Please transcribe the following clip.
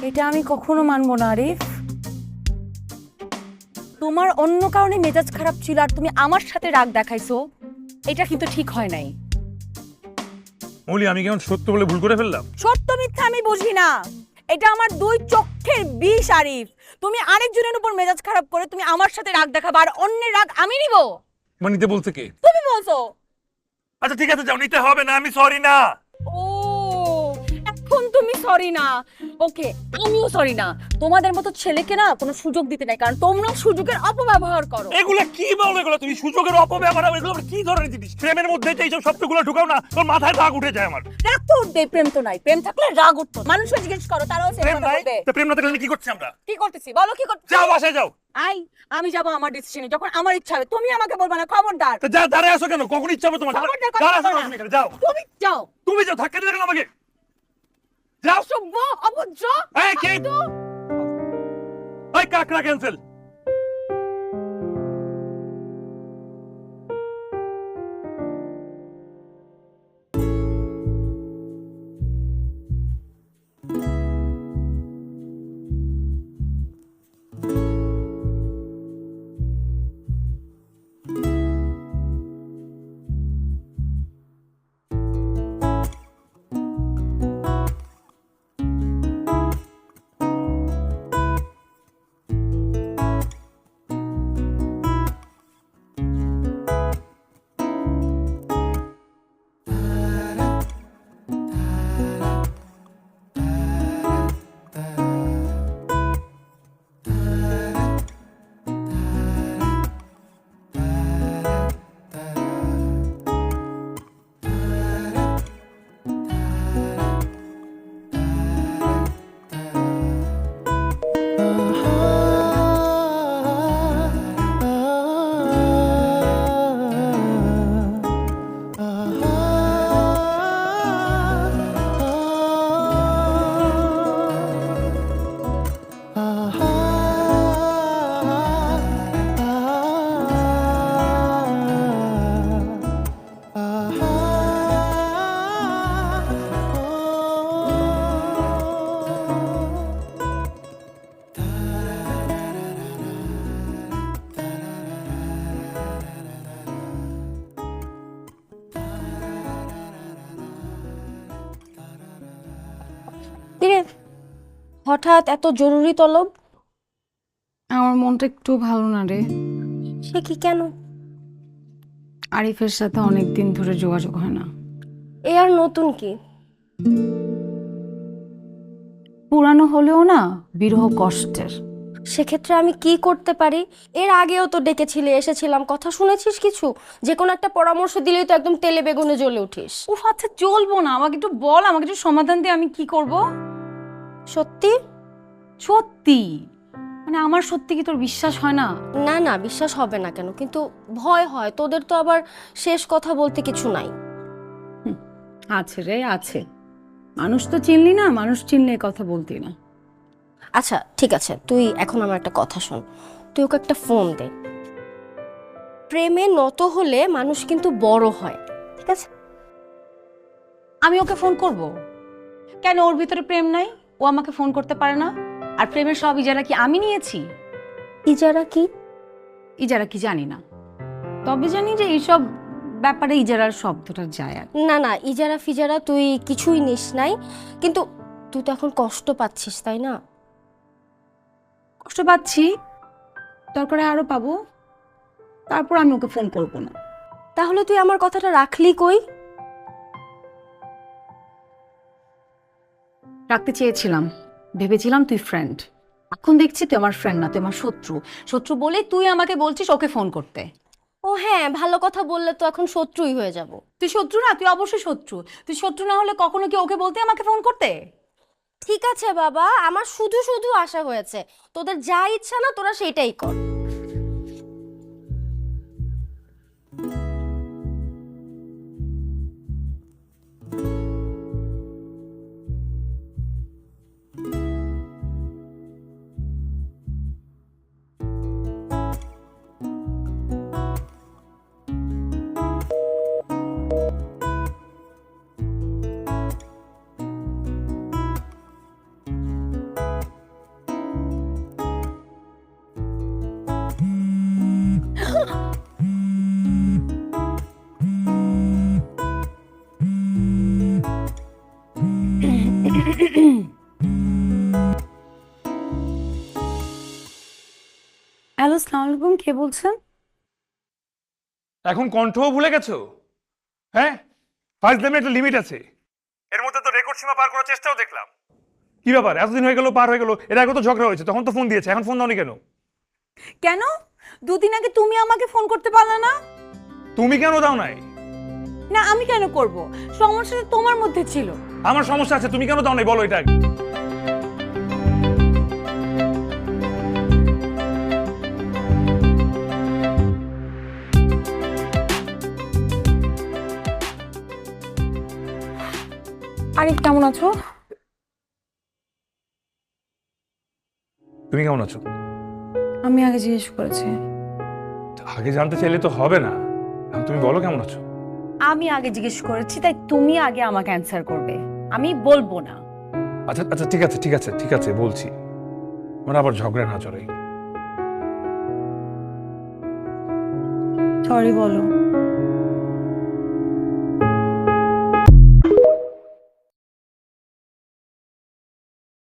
এটা আমি কখনো মানবো না আরিফ। তোমার অন্য কারণে মেজাজ খারাপ ছিল আর তুমি আমার সাথে রাগ দেখাইছো, এটা কিন্তু ঠিক হয় নাই। মৌলি, আমি কেমন সত্য বলে ভুল করে ফেললাম? সত্য মিথ্যা আমি বুঝি না, এটা আমার দুই চোখের বিষ আরিফ। তুমি আরেকজনের উপর মেজাজ খারাপ করে তুমি আমার সাথে রাগ দেখাবা আর অন্যের রাগ আমি নিব? মানে নিতে বলতে কে? তুমি বলছো। আচ্ছা ঠিক আছে, যাও, নিতে হবে না, আমি সরি না। ও, এখন তুমি সরি না? ওকে, আমিও সরি না। তোমাদের মতো ছেলেকে না কোনো সুযোগ দিতে নাই, কারণ তোমরা সুযোগের অপব্যবহার করো। এগুলা কি বলো? এগুলো তুমি সুযোগের অপব্যবহার, এগুলো আবার কি ধরনের জিনিস? প্রেমের মধ্যে যে এইসব শব্দগুলো ঢুকাও না, তোর মাথায় রাগ উঠে যায় আমার। রাগ তো উঠবে, প্রেম তো নাই। প্রেম থাকলে রাগ উঠতো। মানুষকে জিজ্ঞেস করো, তারাও সে প্রেম কথা নাই বলবে। তো প্রেম না থাকলে কি করছি আমরা? কি করতেছি বলো, কি করতেছি? যাও, বাসায় যাও। আই, আমি যাব আমার ডিসিশনে, যখন আমার ইচ্ছা হবে। তুমি আমাকে বলবা না, খবরদার। তো যা, দাঁড়ায় আসো কেন? কখন ইচ্ছা হবে তোমার? খবরদার কথা দাঁড়ায় আসো বলবা না না। তুমি এখানে, যাও। তুমি যাও। তুমি যাও, ধাক্কা দিলে কেন আমাকে? যাও। অসভ্য, অভদ্র। এই কে? এই কাকড়া ক্যান্সেল। কিরে, হঠাৎ এত জরুরি তলব? আমার মনটা একটু ভালো না রে। সে কি, কেন? আরিফের সাথে অনেক দিন ধরে যোগাযোগ হয় না। এ আর নতুন কি? পুরানো হলেও না, বিরহ কষ্টের। সেক্ষেত্রে আমি কি করতে পারি? এর আগেও তো ডেকেছিলে, এসেছিলাম, কথা শুনেছিস কিছু? যে কোনো একটা পরামর্শ দিলেই তো একদম তেলে বেগুনে জ্বলে উঠিস। উফ, আচ্ছা চলবো না, আমাকে একটু বল, আমাকে একটু সমাধান দে, আমি কি করব? সত্যি? সত্যি মানে আমার সত্যি কি তোর বিশ্বাস হয় না? না না, বিশ্বাস হবে না কেন? কিন্তু ভয় হয়, তোদের তো আবার শেষ কথা বলতে কিছু নাই। আছে রে, আছে। মানুষ তো চিনলি না, মানুষ চিনলে এ কথা বলতি না। আচ্ছা ঠিক আছে, তুই এখন আমার একটা কথা শোন, তুই ওকে একটা ফোন দে। প্রেমে নত হলে মানুষ কিন্তু বড় হয়, ঠিক আছে? আমি ওকে ফোন করব কেন? ওর ভিতরে প্রেম নাই, ও আমাকে ফোন করতে পারে না? আর প্রেমের সব ইজারা কি আমি নিয়েছি? ইজারা কি? ইজারা কি জানি না, তবে জানি যে এইসব ব্যাপারে ইজারার শব্দটা যায় আর। না না, ইজারা ফিজারা তুই কিছুই নিস নাই, কিন্তু তুই তো এখন কষ্ট পাচ্ছিস, তাই না? কষ্ট পাচ্ছি, দরকারে আরো পাবো, তারপর আমি ওকে ফোন করবো না। তাহলে তুই আমার কথাটা রাখলি কই? রাখতে চেয়েছিলাম, ভেবেছিলাম তুই ফ্রেন্ড। এখন দেখছি তুই আমার ফ্রেন্ড না, তুই আমার শত্রু। শত্রু বলে তুই আমাকে বলছিস ওকে ফোন করতে। ও হ্যাঁ, ভালো কথা বললে তো এখন শত্রুই হয়ে যাব। তুই শত্রু না, তুই অবশ্যই শত্রু। তুই শত্রু না হলে কখনো কি ওকে বলতে আমাকে ফোন করতে? ঠিক আছে বাবা, আমার শুধু শুধু আশা হয়েছে, তোদের যা ইচ্ছা না তোরা সেটাই কর। হ্যালো, আসসালামু আলাইকুম, কে বলছেন? এখন কণ্ঠও ভুলে গেছো? হ্যাঁ, ফাজলামের একটা লিমিট আছে। এর মধ্যে তো রেকর্ড সীমা পার করার চেষ্টাও দেখলাম। কি ব্যাপার, এতদিন হয়ে গেল, পার হয়ে গেল, এর আগে তো ঝগড়া হয়েছে, তখন তো ফোন দিয়েছে, এখন ফোন দাওনি কেন? কেন? দুদিন আগে তুমি আমাকে ফোন করতে পারলে না? তুমি কেন দাও নাই? না আমি কেন করব? সমস্যাটা তোমার মধ্যে ছিল। আমার সমস্যা আছে, তুমি কেন দাও নাই বলো এটা আগে। আরিফ কেমন আছো? তুমি কেমন আছো? আমি আগে জিজ্ঞেস করেছি। আগে জানতে চাইলে তো হবে না, এখন তুমি বলো কেমন আছো। আমি আগে জিজ্ঞেস করেছি তাই তুমি আগে আমাকে অ্যানসার করবে, আমি বলবো না। আচ্ছা আচ্ছা, ঠিক আছে ঠিক আছে ঠিক আছে, বলছি। মানে আবার ঝগড়া না চড়াই। সরি বলো।